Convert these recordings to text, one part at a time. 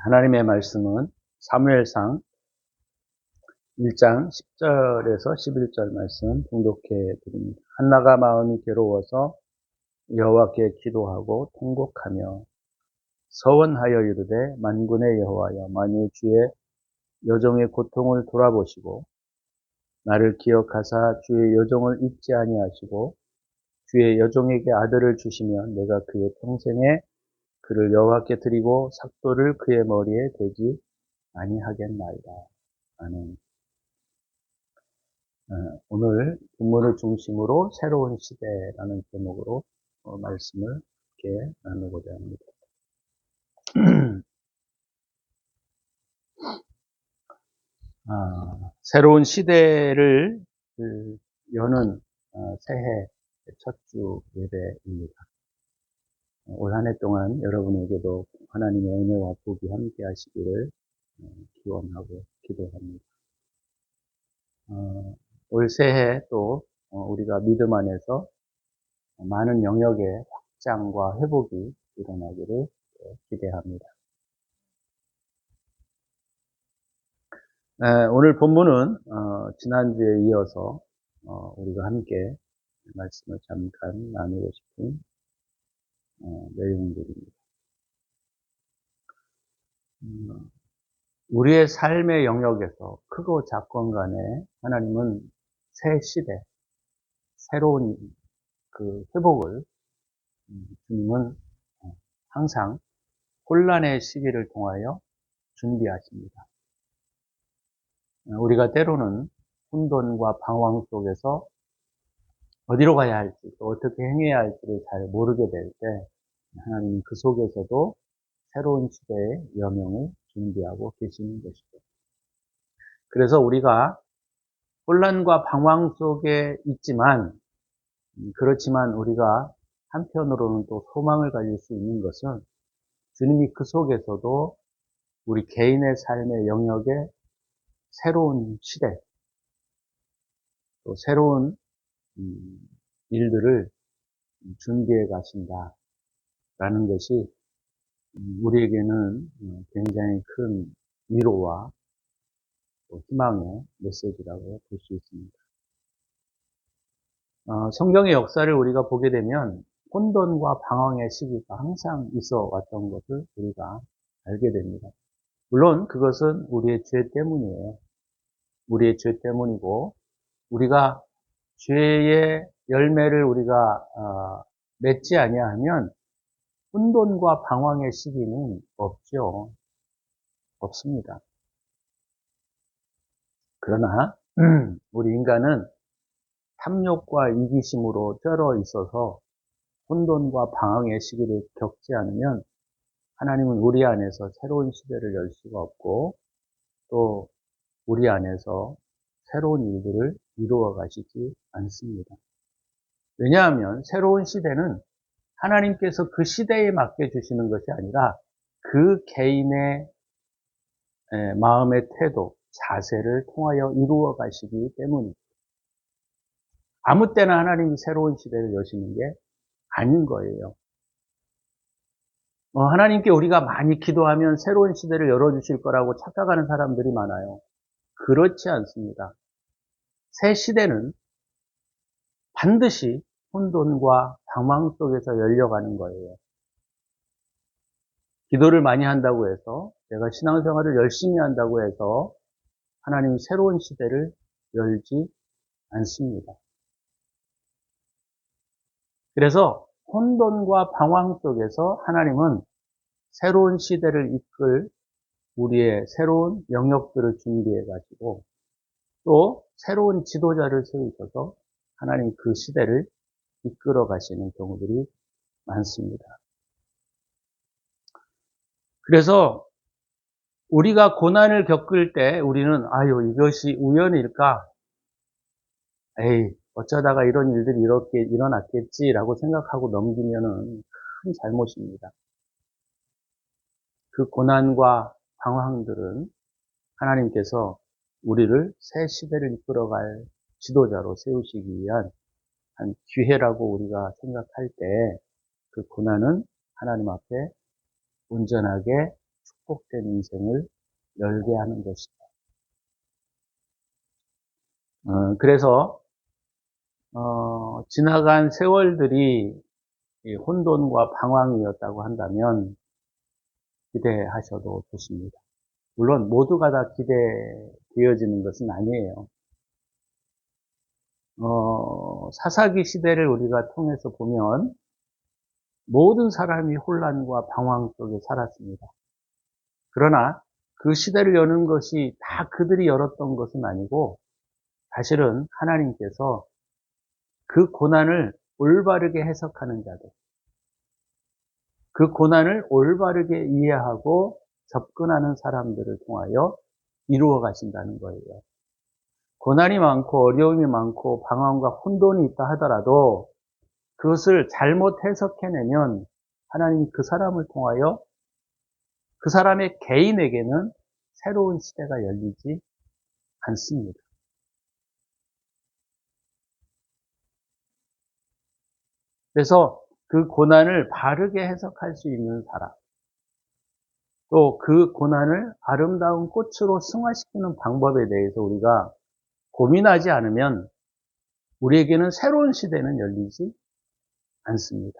하나님의 말씀은 사무엘상 1장 10절에서 11절 말씀 봉독해 드립니다. 한나가 마음이 괴로워서 여호와께 기도하고 통곡하며 서원하여 이르되 만군의 여호와여, 만일 주의 여종의 고통을 돌아보시고 나를 기억하사 주의 여종을 잊지 아니하시고 주의 여종에게 아들을 주시면 내가 그의 평생에 그를 여호와께 드리고 삭도를 그의 머리에 대지 아니하겠나이다. 아멘. 오늘 본문을 중심으로 새로운 시대라는 제목으로 말씀을 이렇게 나누고자 합니다. 새로운 시대를 여는 새해 첫 주 예배입니다. 올 한 해 동안 여러분에게도 하나님의 은혜와 복이 함께 하시기를 기원하고 기도합니다. 올 새해 또 우리가 믿음 안에서 많은 영역의 확장과 회복이 일어나기를 기대합니다. 오늘 본문은 지난주에 이어서 우리가 함께 말씀을 잠깐 나누고 싶은 내용들입니다. 우리의 삶의 영역에서 크고 작건 간에 하나님은 새 시대, 새로운 그 회복을 주님은 항상 혼란의 시기를 통하여 준비하십니다. 우리가 때로는 혼돈과 방황 속에서 어디로 가야 할지, 또 어떻게 행해야 할지를 잘 모르게 될 때 하나님은 그 속에서도 새로운 시대의 여명을 준비하고 계시는 것이죠. 그래서 우리가 혼란과 방황 속에 있지만, 그렇지만 우리가 한편으로는 또 소망을 가질 수 있는 것은 주님이 그 속에서도 우리 개인의 삶의 영역에 새로운 시대, 또 새로운 일들을 준비해 가신다라는 것이 우리에게는 굉장히 큰 위로와 또 희망의 메시지라고 볼 수 있습니다. 성경의 역사를 우리가 보게 되면 혼돈과 방황의 시기가 항상 있어 왔던 것을 우리가 알게 됩니다. 물론 그것은 우리의 죄 때문이에요. 우리의 죄 때문이고, 우리가 죄의 열매를 우리가 맺지 아니하면 혼돈과 방황의 시기는 없죠. 없습니다. 그러나 우리 인간은 탐욕과 이기심으로 쩔어 있어서 혼돈과 방황의 시기를 겪지 않으면 하나님은 우리 안에서 새로운 시대를 열 수가 없고, 또 우리 안에서 새로운 일들을 이루어 가시지 않습니다. 왜냐하면 새로운 시대는 하나님께서 그 시대에 맡겨 주시는 것이 아니라 그 개인의 마음의 태도, 자세를 통하여 이루어 가시기 때문입니다. 아무 때나 하나님이 새로운 시대를 여시는 게 아닌 거예요. 하나님께 우리가 많이 기도하면 새로운 시대를 열어주실 거라고 착각하는 사람들이 많아요. 그렇지 않습니다. 새 시대는 반드시 혼돈과 방황 속에서 열려가는 거예요. 기도를 많이 한다고 해서, 내가 신앙생활을 열심히 한다고 해서 하나님이 새로운 시대를 열지 않습니다. 그래서 혼돈과 방황 속에서 하나님은 새로운 시대를 이끌 우리의 새로운 영역들을 준비해 가지고 또 새로운 지도자를 세우셔서 하나님 그 시대를 이끌어 가시는 경우들이 많습니다. 그래서 우리가 고난을 겪을 때 우리는 이것이 우연일까? 에이, 어쩌다가 이런 일들이 이렇게 일어났겠지라고 생각하고 넘기면은 큰 잘못입니다. 그 고난과 방황들은 하나님께서 우리를 새 시대를 이끌어갈 지도자로 세우시기 위한 한 기회라고 우리가 생각할 때 그 고난은 하나님 앞에 온전하게 축복된 인생을 열게 하는 것이다. 그래서 지나간 세월들이 이 혼돈과 방황이었다고 한다면 기대하셔도 좋습니다. 물론 모두가 다 기대되어지는 것은 아니에요. 사사기 시대를 우리가 통해서 보면 모든 사람이 혼란과 방황 속에 살았습니다. 그러나 그 시대를 여는 것이 다 그들이 열었던 것은 아니고 사실은 하나님께서 그 고난을 올바르게 해석하는 자들, 그 고난을 올바르게 이해하고 접근하는 사람들을 통하여 이루어 가신다는 거예요. 고난이 많고 어려움이 많고 방황과 혼돈이 있다 하더라도 그것을 잘못 해석해내면 하나님이 그 사람을 통하여 그 사람의 개인에게는 새로운 시대가 열리지 않습니다. 그래서 그 고난을 바르게 해석할 수 있는 사람, 또 그 고난을 아름다운 꽃으로 승화시키는 방법에 대해서 우리가 고민하지 않으면 우리에게는 새로운 시대는 열리지 않습니다.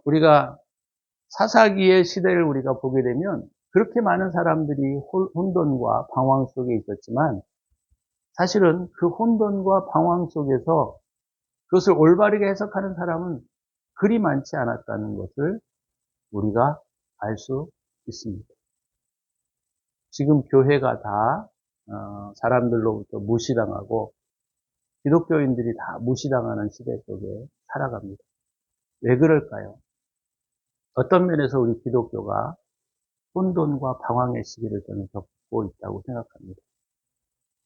우리가 사사기의 시대를 우리가 보게 되면 그렇게 많은 사람들이 혼돈과 방황 속에 있었지만 사실은 그 혼돈과 방황 속에서 그것을 올바르게 해석하는 사람은 그리 많지 않았다는 것을 우리가 알 수 있습니다. 지금 교회가 다 사람들로부터 무시당하고 기독교인들이 다 무시당하는 시대 속에 살아갑니다. 왜 그럴까요? 어떤 면에서 우리 기독교가 혼돈과 방황의 시기를 저는 겪고 있다고 생각합니다.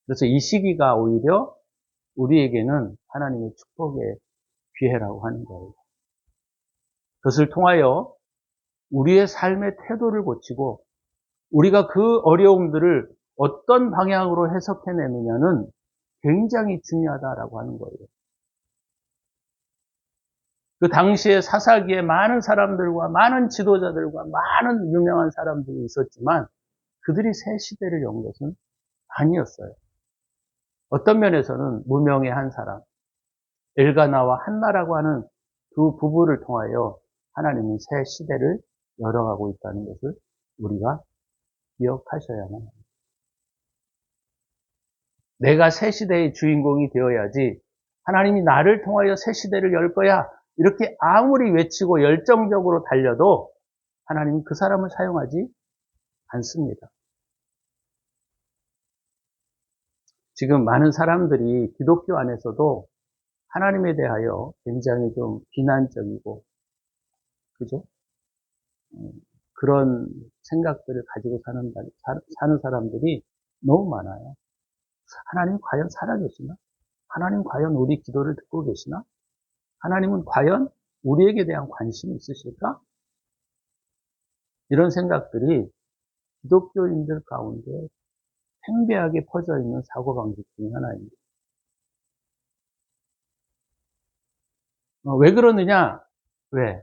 그래서 이 시기가 오히려 우리에게는 하나님의 축복의 기회라고 하는 거예요. 그것을 통하여 우리의 삶의 태도를 고치고 우리가 그 어려움들을 어떤 방향으로 해석해내느냐는 굉장히 중요하다라고 하는 거예요. 그 당시에 사사기에 많은 사람들과 많은 지도자들과 많은 유명한 사람들이 있었지만 그들이 새 시대를 연 것은 아니었어요. 어떤 면에서는 무명의 한 사람, 엘가나와 한나라고 하는 두 부부를 통하여 하나님이 새 시대를 열어가고 있다는 것을 우리가 기억하셔야만 합니다. 내가 새 시대의 주인공이 되어야지 하나님이 나를 통하여 새 시대를 열 거야 이렇게 아무리 외치고 열정적으로 달려도 하나님은 그 사람을 사용하지 않습니다. 지금 많은 사람들이 기독교 안에서도 하나님에 대하여 굉장히 좀 비난적이고, 그죠? 그런 생각들을 가지고 사는 사람들이 너무 많아요. 하나님 과연 살아계시나? 하나님 과연 우리 기도를 듣고 계시나? 하나님은 과연 우리에게 대한 관심이 있으실까? 이런 생각들이 기독교인들 가운데 팽배하게 퍼져 있는 사고방식 중에 하나입니다. 왜 그러느냐? 왜?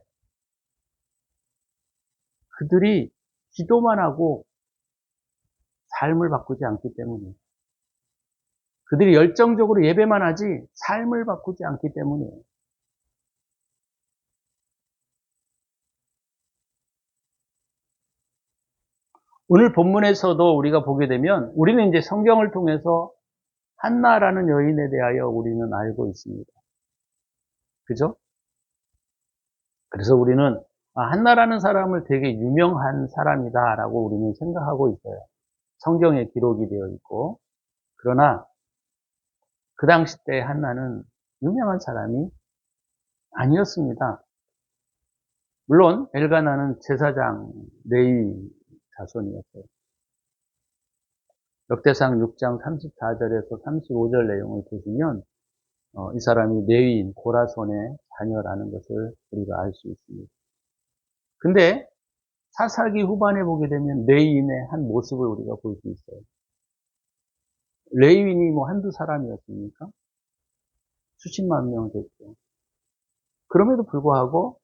그들이 기도만 하고 삶을 바꾸지 않기 때문이에요. 그들이 열정적으로 예배만 하지 삶을 바꾸지 않기 때문이에요. 오늘 본문에서도 우리가 보게 되면 우리는 이제 성경을 통해서 한나라는 여인에 대하여 우리는 알고 있습니다. 그죠? 그래서 우리는 한나라는 사람을 되게 유명한 사람이다라고 우리는 생각하고 있어요. 성경에 기록이 되어 있고. 그러나 그 당시 때 한나는 유명한 사람이 아니었습니다. 물론 엘가나는 제사장 레위 자손이었어요. 역대상 6장 34절에서 35절 내용을 보시면 이 사람이 레위인 고라손의 자녀라는 것을 우리가 알 수 있습니다. 근데 사사기 후반에 보게 되면 레위인의 한 모습을 우리가 볼 수 있어요. 레위인이 뭐 한두 사람이었습니까? 수십만 명 됐죠. 그럼에도 불구하고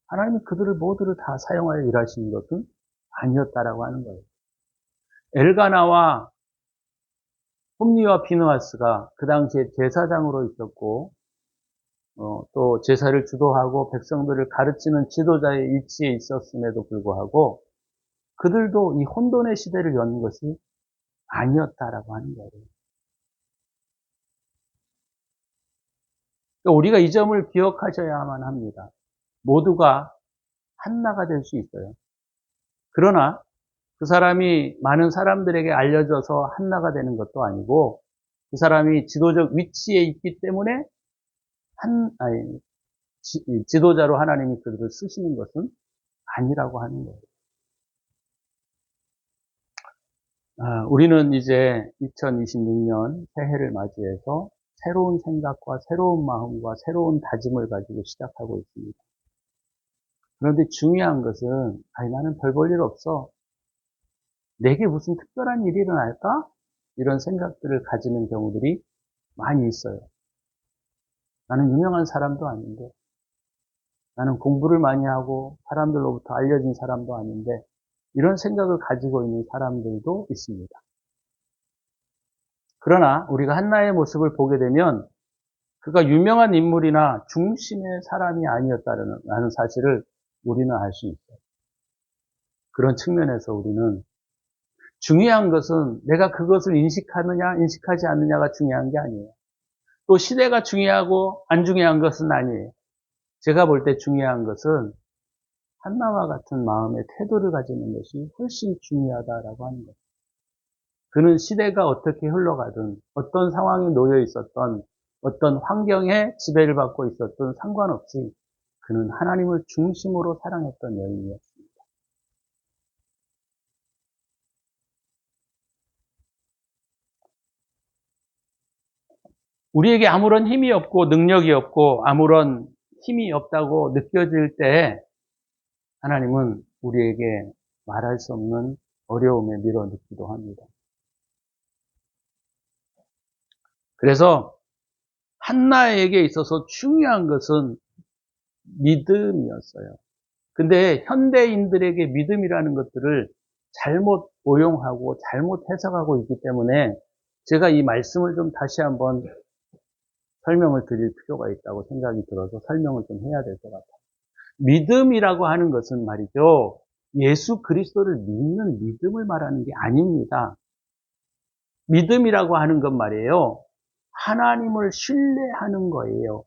하나님이 그들을 모두를 다 사용하여 일하시는 것은 아니었다라고 하는 거예요. 엘가나와 홈리와 비느하스가 그 당시에 제사장으로 있었고 또 제사를 주도하고 백성들을 가르치는 지도자의 위치에 있었음에도 불구하고 그들도 이 혼돈의 시대를 여는 것이 아니었다라고 하는 거예요. 그러니까 우리가 이 점을 기억하셔야만 합니다. 모두가 한나가 될 수 있어요. 그러나 그 사람이 많은 사람들에게 알려져서 한나가 되는 것도 아니고 그 사람이 지도적 위치에 있기 때문에 지도자로 하나님이 그들을 쓰시는 것은 아니라고 하는 거예요. 우리는 이제 2026년 새해를 맞이해서 새로운 생각과 새로운 마음과 새로운 다짐을 가지고 시작하고 있습니다. 그런데 중요한 것은 나는 별 볼 일 없어. 내게 무슨 특별한 일이 일어날까? 이런 생각들을 가지는 경우들이 많이 있어요. 나는 유명한 사람도 아닌데, 나는 공부를 많이 하고 사람들로부터 알려진 사람도 아닌데, 이런 생각을 가지고 있는 사람들도 있습니다. 그러나 우리가 한나의 모습을 보게 되면 그가 유명한 인물이나 중심의 사람이 아니었다는 사실을 우리는 알 수 있어요. 그런 측면에서 우리는 중요한 것은 내가 그것을 인식하느냐 인식하지 않느냐가 중요한 게 아니에요. 또 시대가 중요하고 안 중요한 것은 아니에요. 제가 볼 때 중요한 것은 한나와 같은 마음의 태도를 가지는 것이 훨씬 중요하다라고 하는 거예요. 그는 시대가 어떻게 흘러가든 어떤 상황에 놓여 있었던 어떤 환경에 지배를 받고 있었던 상관없이 그는 하나님을 중심으로 사랑했던 여인이었습니다. 우리에게 아무런 힘이 없고 능력이 없고 아무런 힘이 없다고 느껴질 때 하나님은 우리에게 말할 수 없는 어려움에 밀어넣기도 합니다. 그래서 한나에게 있어서 중요한 것은 믿음이었어요. 근데 현대인들에게 믿음이라는 것들을 잘못 오용하고 잘못 해석하고 있기 때문에 제가 이 말씀을 좀 다시 한번 설명을 드릴 필요가 있다고 생각이 들어서 설명을 좀 해야 될 것 같아요. 믿음이라고 하는 것은 말이죠. 예수 그리스도를 믿는 믿음을 말하는 게 아닙니다. 믿음이라고 하는 건 말이에요. 하나님을 신뢰하는 거예요.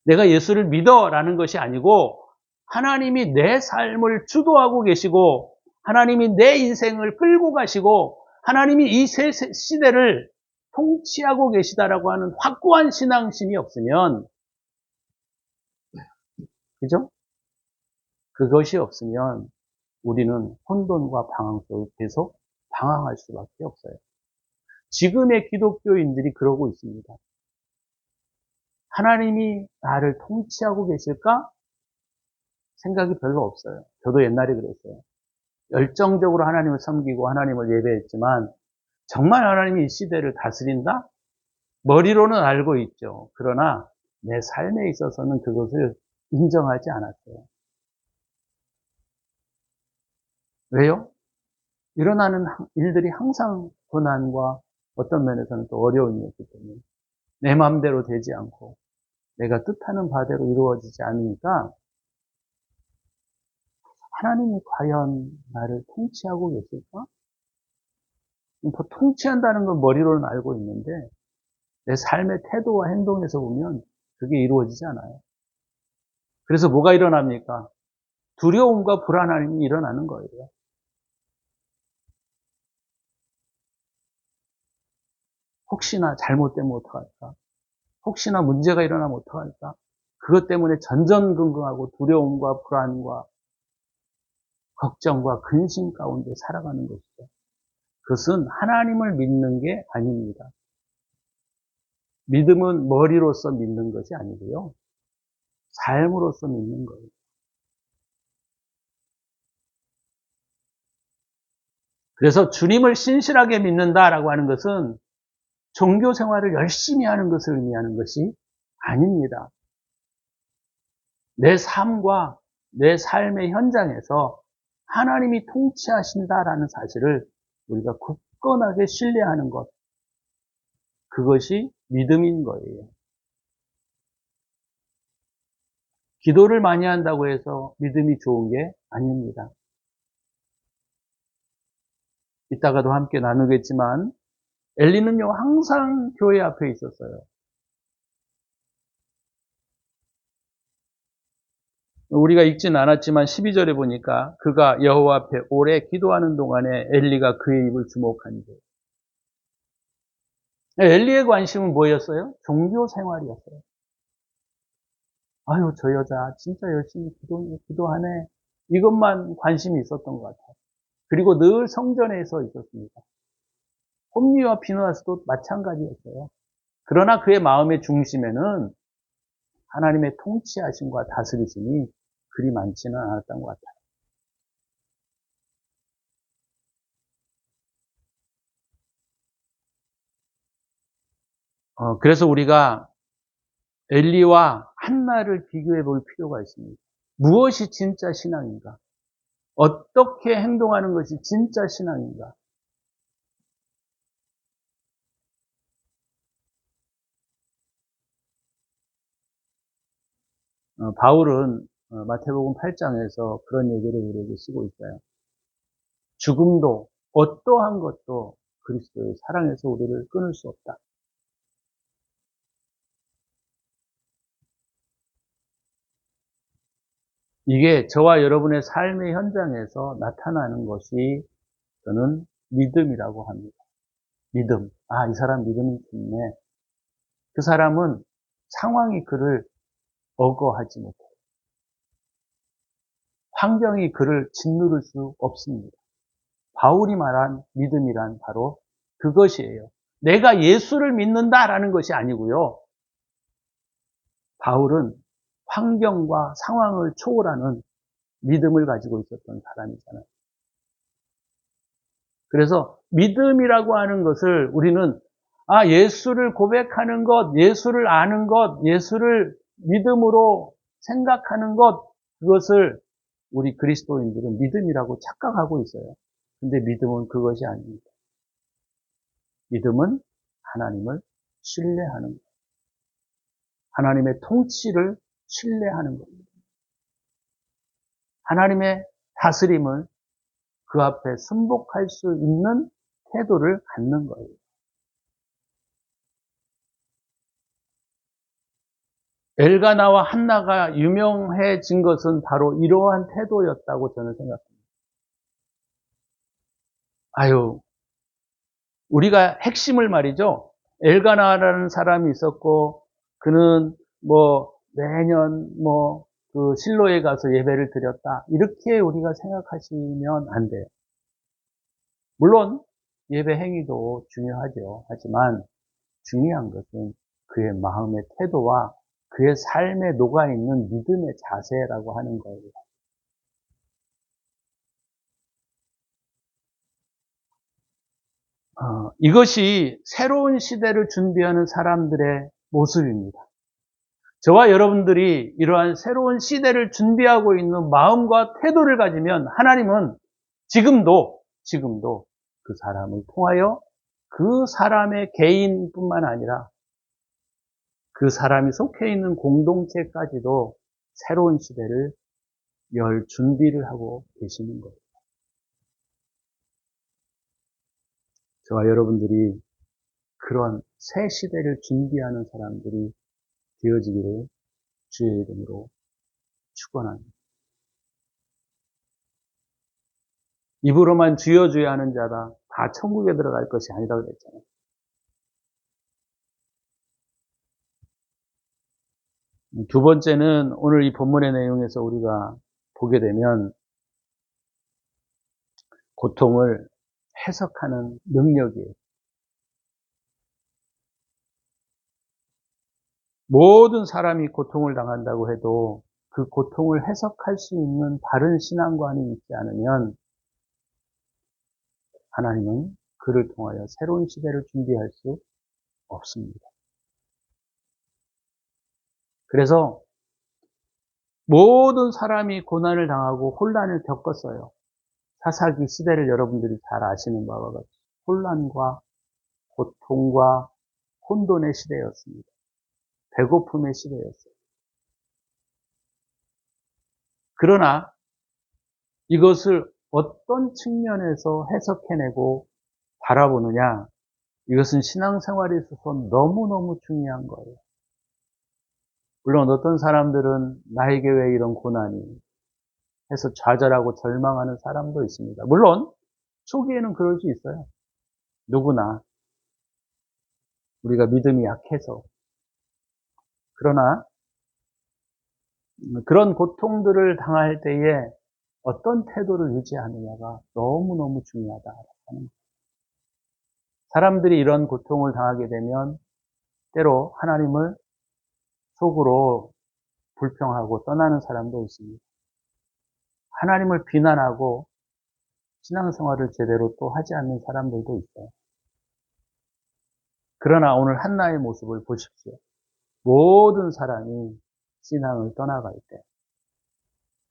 내가 예수를 믿어라는 것이 아니고 하나님이 내 삶을 주도하고 계시고 하나님이 내 인생을 끌고 가시고 하나님이 이 시대를 통치하고 계시다라고 하는 확고한 신앙심이 없으면, 그죠? 그것이 없으면 우리는 혼돈과 방황 속에 계속 방황할 수밖에 없어요. 지금의 기독교인들이 그러고 있습니다. 하나님이 나를 통치하고 계실까? 생각이 별로 없어요. 저도 옛날에 그랬어요. 열정적으로 하나님을 섬기고 하나님을 예배했지만 정말 하나님이 이 시대를 다스린다? 머리로는 알고 있죠. 그러나 내 삶에 있어서는 그것을 인정하지 않았어요. 왜요? 일어나는 일들이 항상 고난과 어떤 면에서는 또 어려움이었기 때문에 내 마음대로 되지 않고 내가 뜻하는 바대로 이루어지지 않으니까 하나님이 과연 나를 통치하고 계실까? 통치한다는 건 머리로는 알고 있는데 내 삶의 태도와 행동에서 보면 그게 이루어지지 않아요. 그래서 뭐가 일어납니까? 두려움과 불안함이 일어나는 거예요. 혹시나 잘못되면 어떡할까? 혹시나 문제가 일어나면 어떡할까? 그것 때문에 전전긍긍하고 두려움과 불안과 걱정과 근심 가운데 살아가는 것이죠. 그것은 하나님을 믿는 게 아닙니다. 믿음은 머리로서 믿는 것이 아니고요. 삶으로서 믿는 거예요. 그래서 주님을 신실하게 믿는다라고 하는 것은 종교 생활을 열심히 하는 것을 의미하는 것이 아닙니다. 내 삶과 내 삶의 현장에서 하나님이 통치하신다라는 사실을 우리가 굳건하게 신뢰하는 것, 그것이 믿음인 거예요. 기도를 많이 한다고 해서 믿음이 좋은 게 아닙니다. 이따가도 함께 나누겠지만 엘리는요 항상 교회 앞에 있었어요. 우리가 읽진 않았지만 12절에 보니까 그가 여호와 앞에 오래 기도하는 동안에 엘리가 그의 입을 주목한대. 엘리의 관심은 뭐였어요? 종교 생활이었어요. 아유, 저 여자 진짜 열심히 기도하네. 이것만 관심이 있었던 것 같아요. 그리고 늘 성전에서 있었습니다. 홈리와 비느하스도 마찬가지였어요. 그러나 그의 마음의 중심에는 하나님의 통치하심과 다스리심이 그리 많지는 않았던 것 같아요. 그래서 우리가 엘리와 한나를 비교해 볼 필요가 있습니다. 무엇이 진짜 신앙인가? 어떻게 행동하는 것이 진짜 신앙인가? 바울은 마태복음 8장에서 그런 얘기를 우리에게 쓰고 있어요. 죽음도 어떠한 것도 그리스도의 사랑에서 우리를 끊을 수 없다. 이게 저와 여러분의 삶의 현장에서 나타나는 것이 저는 믿음이라고 합니다. 믿음. 아, 이 사람 믿음이 좋네. 그 사람은 상황이 그를 억어하지 못해요. 환경이 그를 짓누를 수 없습니다. 바울이 말한 믿음이란 바로 그것이에요. 내가 예수를 믿는다라는 것이 아니고요. 바울은 환경과 상황을 초월하는 믿음을 가지고 있었던 사람이잖아요. 그래서 믿음이라고 하는 것을 우리는 예수를 고백하는 것, 예수를 아는 것, 예수를 믿음으로 생각하는 것, 그것을 우리 그리스도인들은 믿음이라고 착각하고 있어요. 근데 믿음은 그것이 아닙니다. 믿음은 하나님을 신뢰하는 것, 하나님의 통치를 신뢰하는 겁니다. 하나님의 다스림을 그 앞에 순복할 수 있는 태도를 갖는 거예요. 엘가나와 한나가 유명해진 것은 바로 이러한 태도였다고 저는 생각합니다. 우리가 핵심을 말이죠. 엘가나라는 사람이 있었고, 그는 매년 그 실로에 가서 예배를 드렸다. 이렇게 우리가 생각하시면 안 돼요. 물론, 예배 행위도 중요하죠. 하지만 중요한 것은 그의 마음의 태도와 그의 삶에 녹아있는 믿음의 자세라고 하는 거예요. 이것이 새로운 시대를 준비하는 사람들의 모습입니다. 저와 여러분들이 이러한 새로운 시대를 준비하고 있는 마음과 태도를 가지면 하나님은 지금도 그 사람을 통하여 그 사람의 개인뿐만 아니라 그 사람이 속해 있는 공동체까지도 새로운 시대를 열 준비를 하고 계시는 거예요. 저와 여러분들이 그런 새 시대를 준비하는 사람들이 되어지기를 주의 이름으로 축원합니다. 입으로만 주여 주여 하는 자다 다 천국에 들어갈 것이 아니다 그랬잖아요. 두 번째는 오늘 이 본문의 내용에서 우리가 보게 되면 고통을 해석하는 능력이에요. 모든 사람이 고통을 당한다고 해도 그 고통을 해석할 수 있는 바른 신앙관이 있지 않으면 하나님은 그를 통하여 새로운 시대를 준비할 수 없습니다. 그래서 모든 사람이 고난을 당하고 혼란을 겪었어요. 사사기 시대를 여러분들이 잘 아시는 바와 같이 혼란과 고통과 혼돈의 시대였습니다. 배고픔의 시대였어요. 그러나 이것을 어떤 측면에서 해석해내고 바라보느냐, 이것은 신앙생활에 있어서 너무너무 중요한 거예요. 물론 어떤 사람들은 나에게 왜 이런 고난이 해서 좌절하고 절망하는 사람도 있습니다. 물론 초기에는 그럴 수 있어요. 누구나 우리가 믿음이 약해서. 그러나 그런 고통들을 당할 때에 어떤 태도를 유지하느냐가 너무너무 중요하다는 거예요. 사람들이 이런 고통을 당하게 되면 때로 하나님을 속으로 불평하고 떠나는 사람도 있습니다. 하나님을 비난하고 신앙생활을 제대로 또 하지 않는 사람들도 있어요. 그러나 오늘 한나의 모습을 보십시오. 모든 사람이 신앙을 떠나갈 때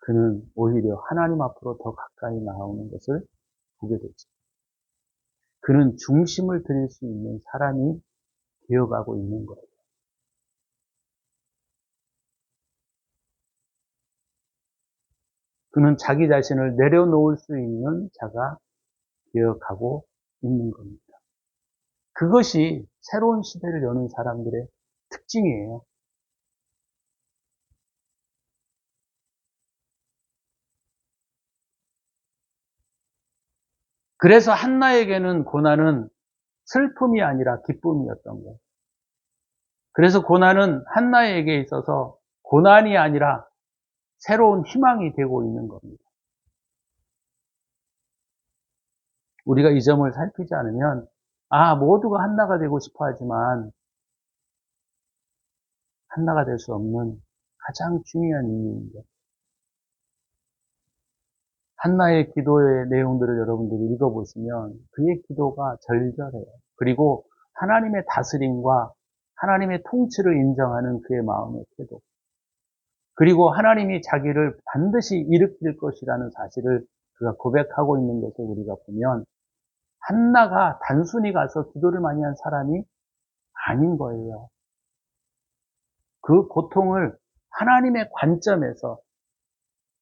그는 오히려 하나님 앞으로 더 가까이 나오는 것을 보게 되죠. 그는 중심을 드릴 수 있는 사람이 되어가고 있는 거예요. 그는 자기 자신을 내려놓을 수 있는 자가 되어가고 있는 겁니다. 그것이 새로운 시대를 여는 사람들의 특징이에요. 그래서 한나에게는 고난은 슬픔이 아니라 기쁨이었던 거예요. 그래서 고난은 한나에게 있어서 고난이 아니라 새로운 희망이 되고 있는 겁니다. 우리가 이 점을 살피지 않으면 모두가 한나가 되고 싶어 하지만 한나가 될 수 없는 가장 중요한 이유입니다. 한나의 기도의 내용들을 여러분들이 읽어보시면 그의 기도가 절절해요. 그리고 하나님의 다스림과 하나님의 통치를 인정하는 그의 마음의 태도. 그리고 하나님이 자기를 반드시 일으킬 것이라는 사실을 그가 고백하고 있는 것을 우리가 보면 한나가 단순히 가서 기도를 많이 한 사람이 아닌 거예요. 그 고통을 하나님의 관점에서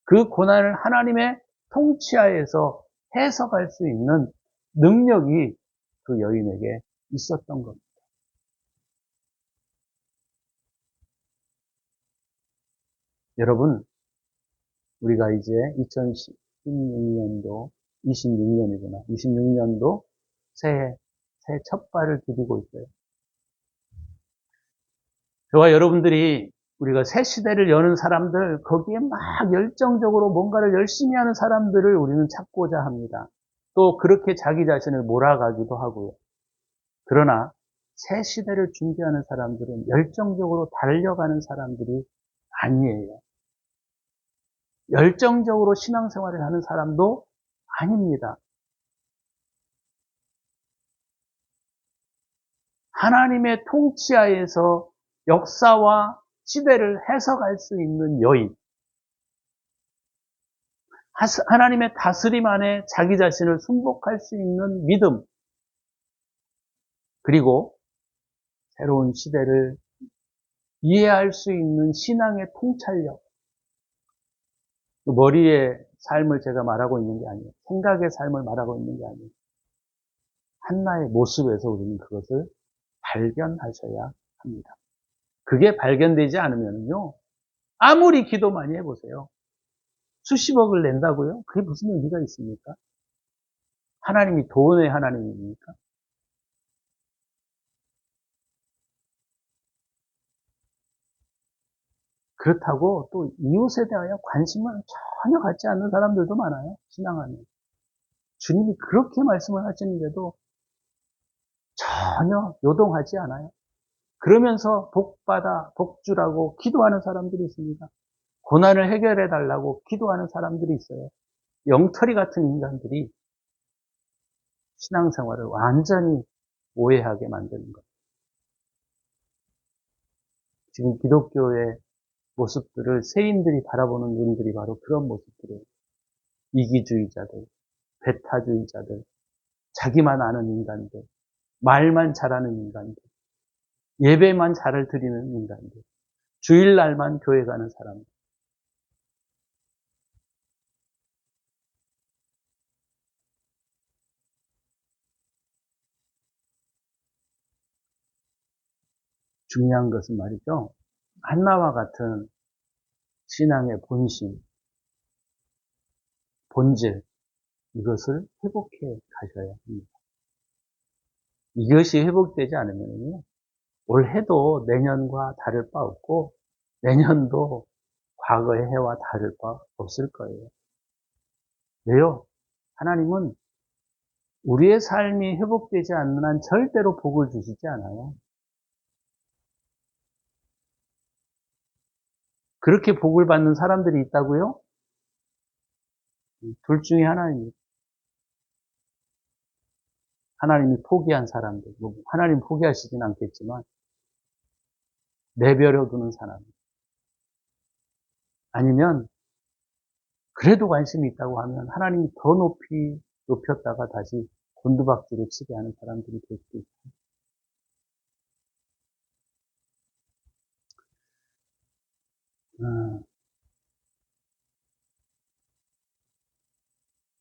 그 고난을 하나님의 통치하에서 해석할 수 있는 능력이 그 여인에게 있었던 겁니다. 여러분, 우리가 이제 2016년도 26년이구나. 26년도 새해 첫 발을 디디고 있어요. 저와 여러분들이 우리가 새 시대를 여는 사람들, 거기에 막 열정적으로 뭔가를 열심히 하는 사람들을 우리는 찾고자 합니다. 또 그렇게 자기 자신을 몰아가기도 하고요. 그러나 새 시대를 준비하는 사람들은 열정적으로 달려가는 사람들이 아니에요. 열정적으로 신앙생활을 하는 사람도 아닙니다. 하나님의 통치하에서 역사와 시대를 해석할 수 있는 여인, 하나님의 다스림 안에 자기 자신을 순복할 수 있는 믿음, 그리고 새로운 시대를 이해할 수 있는 신앙의 통찰력. 머리의 삶을 제가 말하고 있는 게 아니에요. 생각의 삶을 말하고 있는 게 아니에요. 한나의 모습에서 우리는 그것을 발견하셔야 합니다. 그게 발견되지 않으면요, 아무리 기도 많이 해보세요. 수십억을 낸다고요? 그게 무슨 의미가 있습니까? 하나님이 돈의 하나님입니까? 그렇다고 또 이웃에 대하여 관심을 전혀 갖지 않는 사람들도 많아요. 신앙 안에. 주님이 그렇게 말씀을 하시는데도 전혀 요동하지 않아요. 그러면서 복받아, 복주라고 기도하는 사람들이 있습니다. 고난을 해결해 달라고 기도하는 사람들이 있어요. 영털이 같은 인간들이 신앙생활을 완전히 오해하게 만드는 것. 지금 기독교의 모습들을 세인들이 바라보는 눈들이 바로 그런 모습들이에요. 이기주의자들, 배타주의자들, 자기만 아는 인간들, 말만 잘하는 인간들, 예배만 잘 드리는 인간들, 주일날만 교회 가는 사람들. 중요한 것은 말이죠. 한나와 같은 신앙의 본심, 본질, 이것을 회복해 가셔야 합니다. 이것이 회복되지 않으면요, 올해도 내년과 다를 바 없고, 내년도 과거의 해와 다를 바 없을 거예요. 왜요? 하나님은 우리의 삶이 회복되지 않는 한 절대로 복을 주시지 않아요. 그렇게 복을 받는 사람들이 있다고요? 둘 중에 하나입니다. 하나님이 포기한 사람들, 하나님 포기하시진 않겠지만 내버려 두는 사람, 아니면 그래도 관심이 있다고 하면 하나님이 더 높이 높였다가 다시 곤두박질을 치게 하는 사람들이 될 수도 있어요.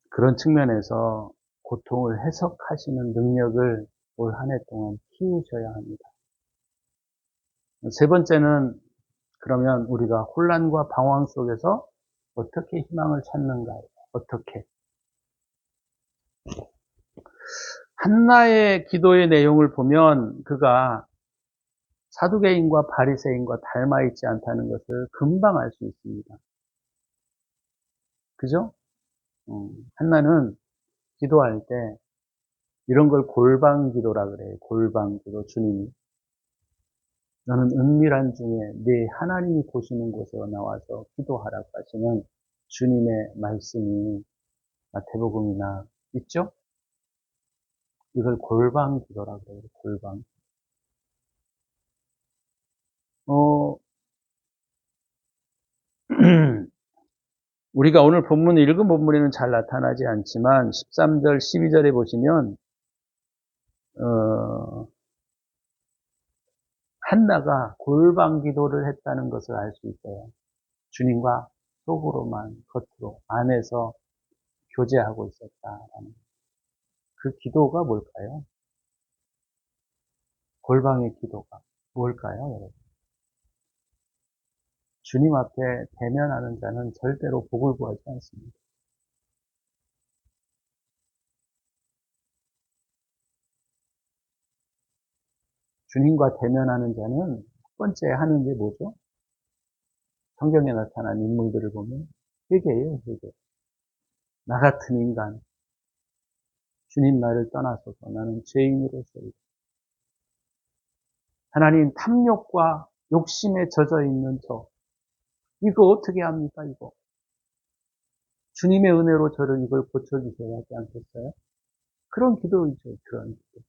그런 측면에서 고통을 해석하시는 능력을 올 한 해 동안 키우셔야 합니다. 세 번째는, 그러면 우리가 혼란과 방황 속에서 어떻게 희망을 찾는가요? 어떻게? 한나의 기도의 내용을 보면 그가 사두개인과 바리새인과 닮아 있지 않다는 것을 금방 알 수 있습니다. 그죠? 한나는 기도할 때 이런 걸 골방 기도라 그래요. 골방 기도. 주님이 너는 은밀한 중에 네 하나님이 보시는 곳에 나와서 기도하라고 하시는 주님의 말씀이 마태복음이나 있죠? 이걸 골방 기도라 그래요. 골방. 어, 우리가 오늘 본문 읽은 본문에는 잘 나타나지 않지만 13절, 12절에 보시면 한나가 골방 기도를 했다는 것을 알 수 있어요. 주님과 속으로만, 겉으로, 안에서 교제하고 있었다라는. 그 기도가 뭘까요? 골방의 기도가 뭘까요, 여러분? 주님 앞에 대면하는 자는 절대로 복을 구하지 않습니다. 주님과 대면하는 자는 첫 번째 하는 게 뭐죠? 성경에 나타난 인물들을 보면 회개예요, 회개. 나 같은 인간, 주님 나를 떠나소서 나는 죄인으로서 하나님 탐욕과 욕심에 젖어 있는 저, 이거 어떻게 합니까, 이거? 주님의 은혜로 저를 이걸 고쳐주셔야 하지 않겠어요? 그런 기도이죠, 그런 기도.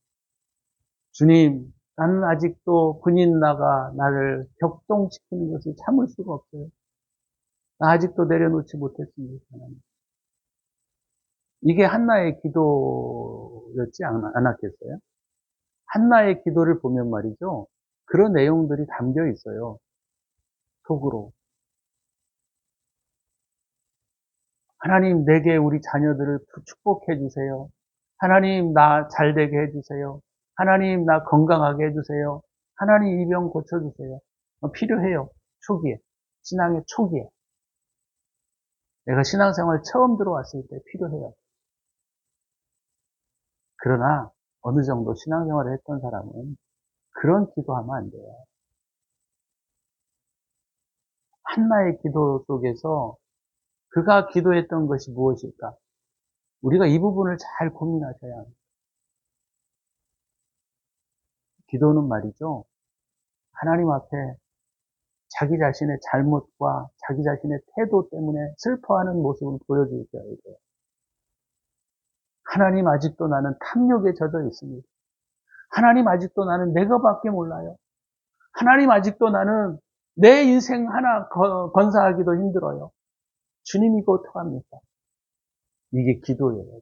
주님, 나는 아직도 군인 나가 나를 격동시키는 것을 참을 수가 없어요. 나 아직도 내려놓지 못했습니다, 하나님. 이게 한나의 기도였지 않았겠어요? 한나의 기도를 보면 말이죠. 그런 내용들이 담겨 있어요. 속으로. 하나님, 내게 우리 자녀들을 축복해 주세요. 하나님, 나 잘되게 해 주세요. 하나님, 나 건강하게 해 주세요. 하나님, 이 병 고쳐 주세요. 필요해요. 초기에. 신앙의 초기에. 내가 신앙생활 처음 들어왔을 때 필요해요. 그러나 어느 정도 신앙생활을 했던 사람은 그런 기도하면 안 돼요. 한나의 기도 속에서 그가 기도했던 것이 무엇일까? 우리가 이 부분을 잘 고민하셔야 합니다. 기도는 말이죠. 하나님 앞에 자기 자신의 잘못과 자기 자신의 태도 때문에 슬퍼하는 모습을 보여주셔야 돼요. 하나님 아직도 나는 탐욕에 젖어 있습니다. 하나님 아직도 나는 내 것밖에 몰라요. 하나님 아직도 나는 내 인생 하나 건사하기도 힘들어요. 주님 이거 어떡합니까? 이게 기도예요.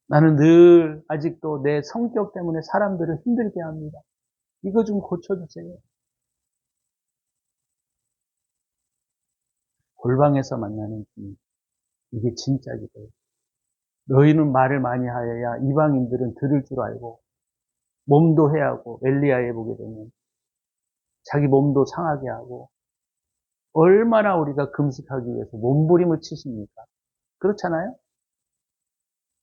나는 늘 아직도 내 성격 때문에 사람들을 힘들게 합니다. 이거 좀 고쳐주세요. 골방에서 만나는 주님. 이게 진짜 기도예요. 너희는 말을 많이 하여야 이방인들은 들을 줄 알고 몸도 해하고 엘리야에 보게 되면 자기 몸도 상하게 하고 얼마나 우리가 금식하기 위해서 몸부림을 치십니까? 그렇잖아요?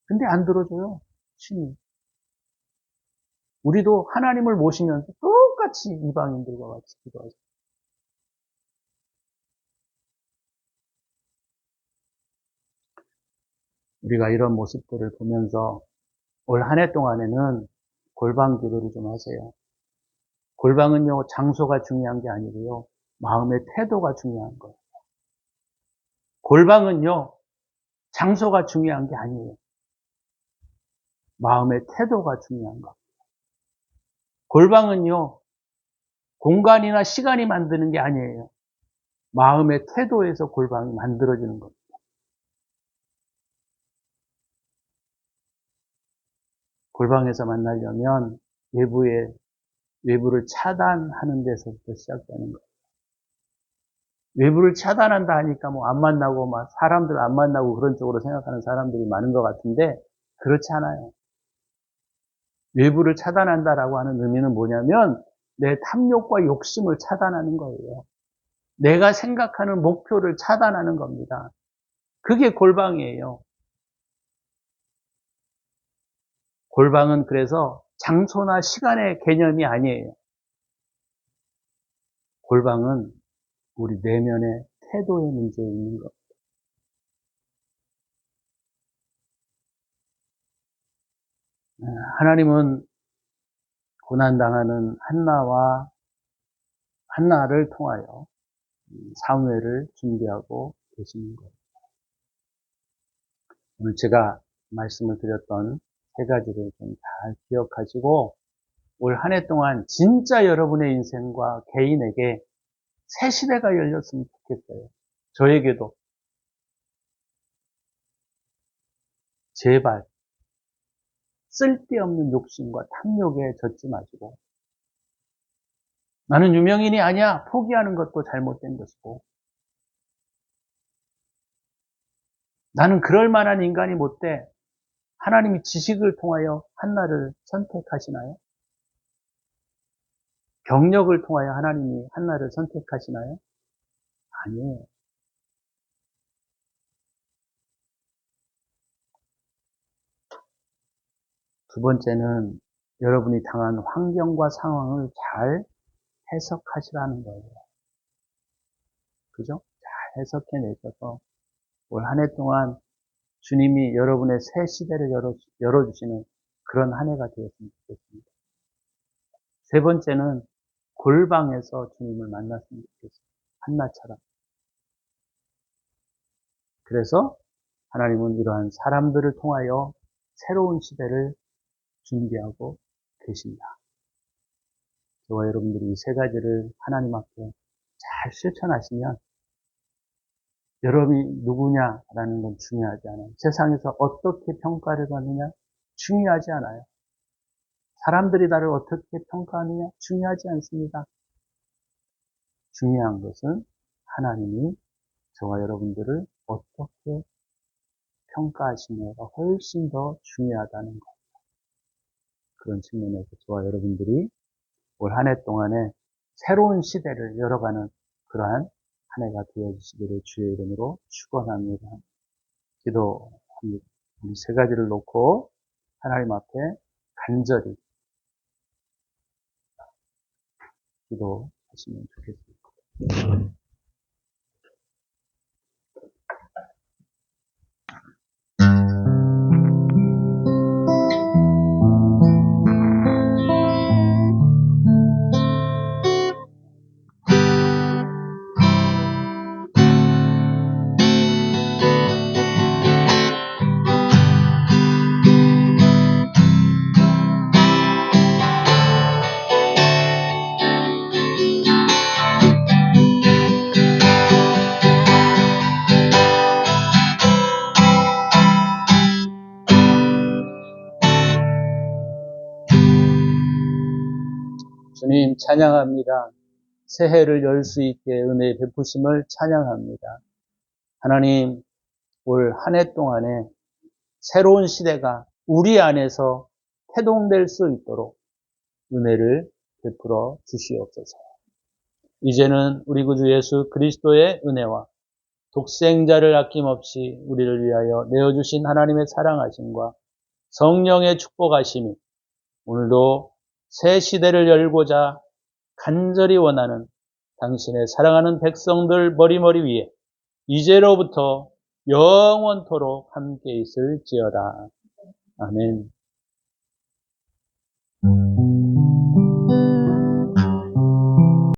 근데 안 들어줘요. 신이. 우리도 하나님을 모시면서 똑같이 이방인들과 같이 기도하죠. 우리가 이런 모습들을 보면서 올 한 해 동안에는 골방 기도를 좀 하세요. 골방은요, 장소가 중요한 게 아니고요. 마음의 태도가 중요한 거예요. 골방은요, 장소가 중요한 게 아니에요. 마음의 태도가 중요한 거. 골방은요, 공간이나 시간이 만드는 게 아니에요. 마음의 태도에서 골방이 만들어지는 겁니다. 골방에서 만나려면 외부를 차단하는 데서부터 시작되는 거예요. 외부를 차단한다 하니까 뭐 안 만나고 막 사람들 안 만나고 그런 쪽으로 생각하는 사람들이 많은 것 같은데 그렇지 않아요. 외부를 차단한다라고 하는 의미는 뭐냐면 내 탐욕과 욕심을 차단하는 거예요. 내가 생각하는 목표를 차단하는 겁니다. 그게 골방이에요. 골방은 그래서 장소나 시간의 개념이 아니에요. 골방은 우리 내면의 태도의 문제에 있는 겁니다. 하나님은 고난당하는 한나를 통하여 사무엘을 준비하고 계시는 거예요. 오늘 제가 말씀을 드렸던 세 가지를 좀 잘 기억하시고 올 한 해 동안 진짜 여러분의 인생과 개인에게 새 시대가 열렸으면 좋겠어요. 저에게도 제발 쓸데없는 욕심과 탐욕에 젖지 마시고 나는 유명인이 아니야 포기하는 것도 잘못된 것이고 나는 그럴 만한 인간이 못 돼. 하나님이 지식을 통하여 한나를 선택하시나요? 경력을 통하여 하나님이 한나를 선택하시나요? 아니에요. 두 번째는 여러분이 당한 환경과 상황을 잘 해석하시라는 거예요. 그죠? 잘 해석해내셔서 올 한 해 동안 주님이 여러분의 새 시대를 열어주시는 그런 한 해가 되었으면 좋겠습니다. 세 번째는 골방에서 주님을 만났으면 좋겠습니다. 한나처럼. 그래서 하나님은 이러한 사람들을 통하여 새로운 시대를 준비하고 계십니다. 저와 여러분들이 이 세 가지를 하나님 앞에 잘 실천하시면 여러분이 누구냐라는 건 중요하지 않아요. 세상에서 어떻게 평가를 받느냐 중요하지 않아요. 사람들이 나를 어떻게 평가하느냐 중요하지 않습니다. 중요한 것은 하나님이 저와 여러분들을 어떻게 평가하시느냐가 훨씬 더 중요하다는 것. 그런 측면에서 저와 여러분들이 올 한 해 동안에 새로운 시대를 열어가는 그러한 한 해가 되어주시기를 주의 이름으로 축원합니다. 기도합니다. 이 세 가지를 놓고 하나님 앞에 간절히 기도하시면 좋겠습니다. 찬양합니다. 새해를 열 수 있게 은혜의 베푸심을 찬양합니다. 하나님, 올 한 해 동안에 새로운 시대가 우리 안에서 태동될 수 있도록 은혜를 베풀어 주시옵소서. 이제는 우리 구주 예수 그리스도의 은혜와 독생자를 아낌없이 우리를 위하여 내어주신 하나님의 사랑하심과 성령의 축복하심이 오늘도 새 시대를 열고자 간절히 원하는 당신의 사랑하는 백성들 머리머리 위에 이제로부터 영원토록 함께 있을지어다. 아멘.